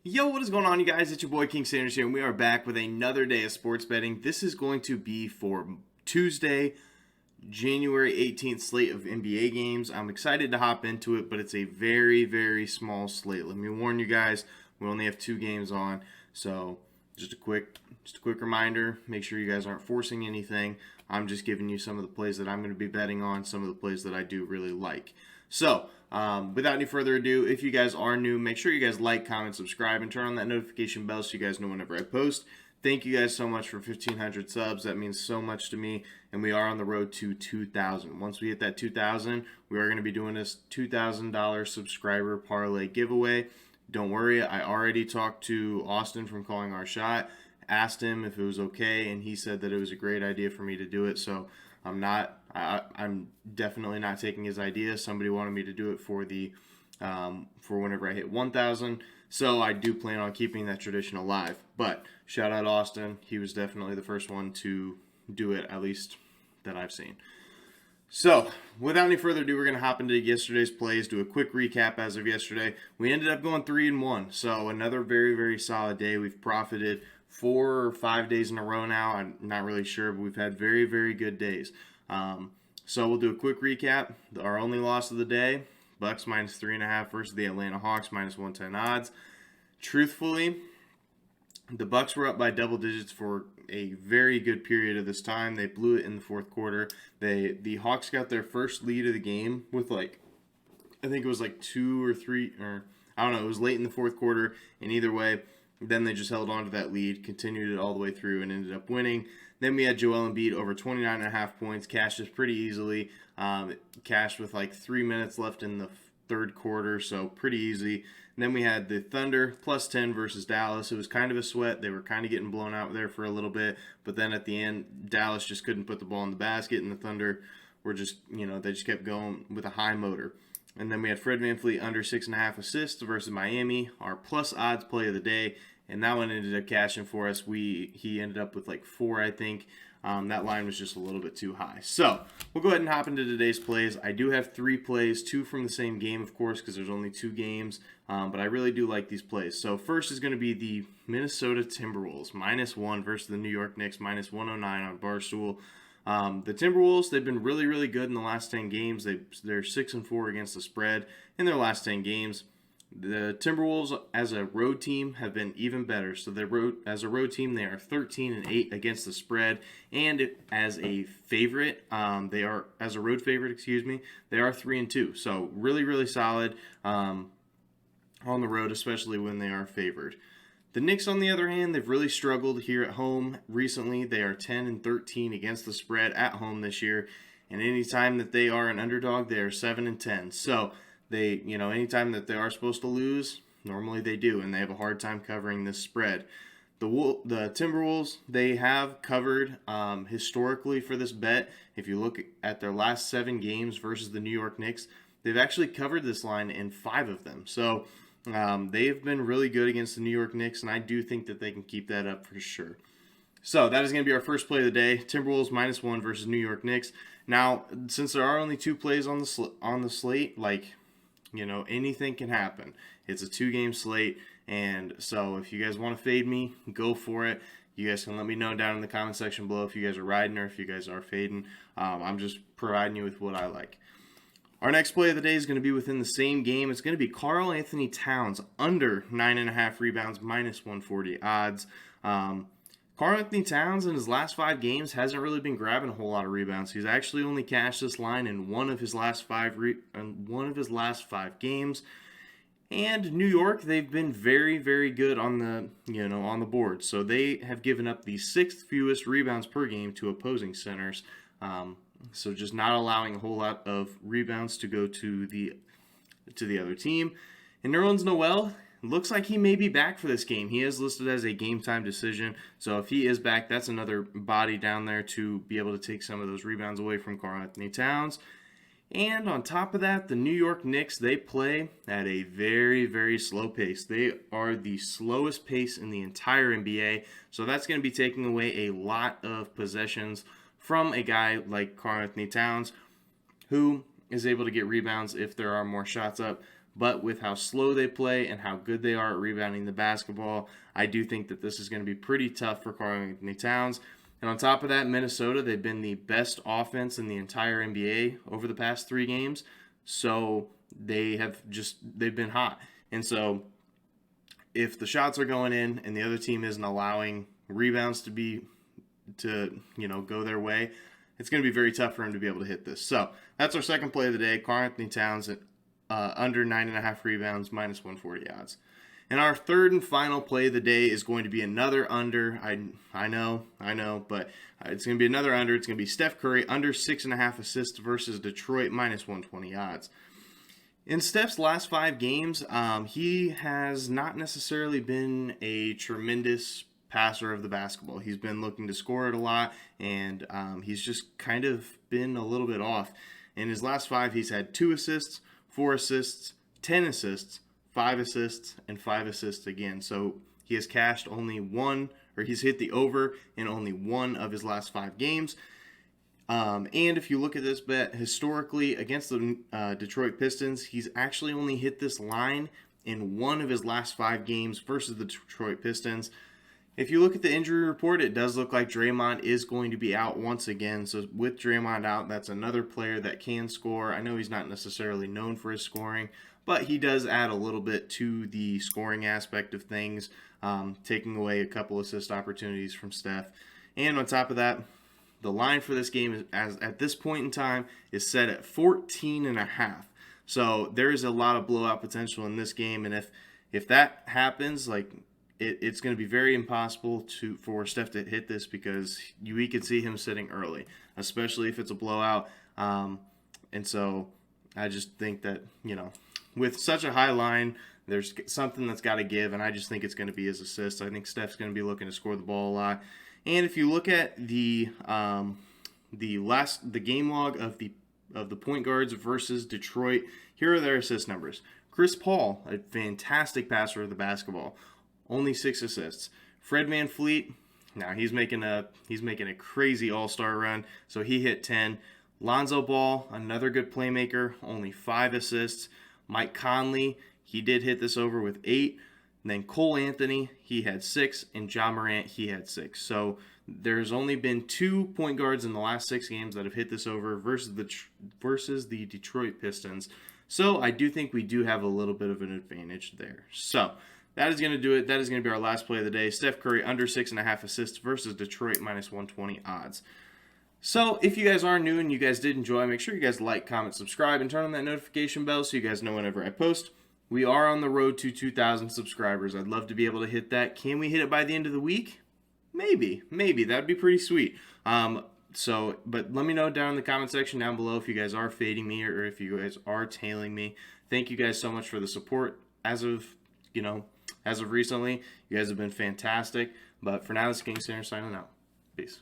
Yo, what is going on, you guys? It's your boy King Sanders here, and we are back with another day of sports betting. This is going to be for Tuesday, January 18th slate of NBA games. I'm excited to hop into it, but it's a very, very small slate. Let me warn you guys, we only have 2 games on, so just a quick reminder. Make sure you guys aren't forcing anything. I'm just giving you some of the plays that I'm going to be betting on, some of the plays that I do really like. So, without any further ado, if you guys are new, make sure you guys like, comment, subscribe, and turn on that notification bell so you guys know whenever I post. Thank you guys so much for 1,500 subs. That means so much to me, and we are on the road to 2,000. Once we hit that 2,000, we are going to be doing this $2,000 subscriber parlay giveaway. Don't worry, I already talked to Austin from Calling Our Shot, asked him if it was okay, and he said that it was a great idea for me to do it, so I'm definitely not taking his idea. Somebody wanted me to do it for for whenever I hit 1,000. So I do plan on keeping that tradition alive. But shout out Austin. He was definitely the first one to do it, at least that I've seen. So, without any further ado, we're going to hop into yesterday's plays, do a quick recap as of yesterday. We ended up going 3-1, so another very, very solid day. We've profited 4 or 5 days in a row now. I'm not really sure, but we've had very, very good days. So we'll do a quick recap. Our only loss of the day, Bucks minus 3.5 versus the Atlanta Hawks minus 110 odds. Truthfully, the Bucks were up by double digits for a very good period of this time. They blew it in the fourth quarter. The Hawks got their first lead of the game with I think it was 2 or 3, or I don't know, it was late in the fourth quarter, and either way, then they just held on to that lead, continued it all the way through, and ended up winning. Then we had Joel Embiid over 29.5 points, cashed this pretty easily. Cashed with 3 minutes left in the third quarter, so pretty easy. And then we had the Thunder plus 10 versus Dallas. It was kind of a sweat. They were kind of getting blown out there for a little bit, but then at the end, Dallas just couldn't put the ball in the basket, and the Thunder were just, they just kept going with a high motor. And then we had Fred VanVleet under 6.5 assists versus Miami, our plus odds play of the day, and that one ended up cashing for us. He ended up with 4, I think. That line was just a little bit too high. So we'll go ahead and hop into today's plays. I do have 3 plays, 2 from the same game, of course, because there's only 2 games. But I really do like these plays. So first is going to be the Minnesota Timberwolves -1 versus the New York Knicks -109 on Barstool. The Timberwolves, they've been really, really good in the last 10 games. They're 6-4 against the spread in their last 10 games. The Timberwolves, as a road team, have been even better. So as a road team, they are 13-8 against the spread, and as a favorite, they are as a road favorite. They are 3-2. So really, really solid on the road, especially when they are favored. The Knicks, on the other hand, they've really struggled here at home recently. They are 10-13 against the spread at home this year, and anytime that they are an underdog, they are 7-10. So anytime that they are supposed to lose, normally they do, and they have a hard time covering this spread. The Timberwolves, they have covered historically for this bet. If you look at their last 7 games versus the New York Knicks, they've actually covered this line in 5 of them. So they've been really good against the New York Knicks, and I do think that they can keep that up for sure. So that is going to be our first play of the day, Timberwolves -1 versus New York Knicks. Now, since there are only 2 plays on the slate, anything can happen. It's a 2-game slate, and so if you guys want to fade me, go for it. You guys can let me know down in the comment section below if you guys are riding or if you guys are fading. I'm just providing you with what I like. Our next play of the day is going to be within the same game. It's going to be Karl Anthony Towns under 9.5 rebounds, -140 odds. Karl Anthony Towns in his last 5 games hasn't really been grabbing a whole lot of rebounds. He's actually only cashed this line in one of his last 5 games. And New York, they've been very, very good on the board. So they have given up the 6th fewest rebounds per game to opposing centers. So just not allowing a whole lot of rebounds to go to the other team. And Nerlens Noel, looks like he may be back for this game. He is listed as a game-time decision. So if he is back, that's another body down there to be able to take some of those rebounds away from Karl Anthony Towns. And on top of that, the New York Knicks, they play at a very, very slow pace. They are the slowest pace in the entire NBA. So that's going to be taking away a lot of possessions from a guy like Karl Anthony Towns, who is able to get rebounds if there are more shots up. But with how slow they play and how good they are at rebounding the basketball, I do think that this is going to be pretty tough for Karl Towns. And on top of that, Minnesota, they've been the best offense in the entire NBA over the past 3 games. So they've been hot. And so if the shots are going in and the other team isn't allowing rebounds to go their way, it's going to be very tough for him to be able to hit this. So that's our second play of the day. Karl Towns at under 9.5 rebounds, minus 140 odds. And our third and final play of the day is going to be another under. I know, but it's going to be another under. It's going to be Steph Curry under 6.5 assists versus Detroit, minus 120 odds. In Steph's last 5 games, he has not necessarily been a tremendous passer of the basketball. He's been looking to score it a lot, and he's just kind of been a little bit off. In his last 5, he's had 2 assists, 4 assists, 10 assists, 5 assists, and 5 assists again. So he has cashed only one, or he's hit the over in only one of his last 5 games. And if you look at this bet historically against the Detroit Pistons, he's actually only hit this line in one of his last 5 games versus the Detroit Pistons. If you look at the injury report, it does look like Draymond is going to be out once again. So with Draymond out, that's another player that can score. I know he's not necessarily known for his scoring, but he does add a little bit to the scoring aspect of things, taking away a couple assist opportunities from Steph. And on top of that, the line for this game at this point in time is set at 14.5. So there is a lot of blowout potential in this game, and if that happens, it's going to be very impossible for Steph to hit this because we could see him sitting early, especially if it's a blowout. And so I just think that, with such a high line, there's something that's got to give, and I just think it's going to be his assists. I think Steph's going to be looking to score the ball a lot. And if you look at the game log of the point guards versus Detroit, here are their assist numbers. Chris Paul, a fantastic passer of the basketball, only 6 assists. Fred VanVleet, now he's making a crazy all-star run, so he hit 10. Lonzo Ball, another good playmaker, only 5 assists. Mike Conley, he did hit this over with 8. And then Cole Anthony, he had 6, and Ja Morant, he had 6. So there's only been 2 point guards in the last 6 games that have hit this over versus the Detroit Pistons. So I do think we do have a little bit of an advantage there. So that is going to do it. That is going to be our last play of the day. Steph Curry under 6.5 assists versus Detroit, minus 120 odds. So if you guys are new and you guys did enjoy, make sure you guys like, comment, subscribe, and turn on that notification bell so you guys know whenever I post. We are on the road to 2,000 subscribers. I'd love to be able to hit that. Can we hit it by the end of the week? Maybe. That'd be pretty sweet. But let me know down in the comment section down below if you guys are fading me or if you guys are tailing me. Thank you guys so much for the support as of recently. You guys have been fantastic. But for now, this is King Center signing out. Peace.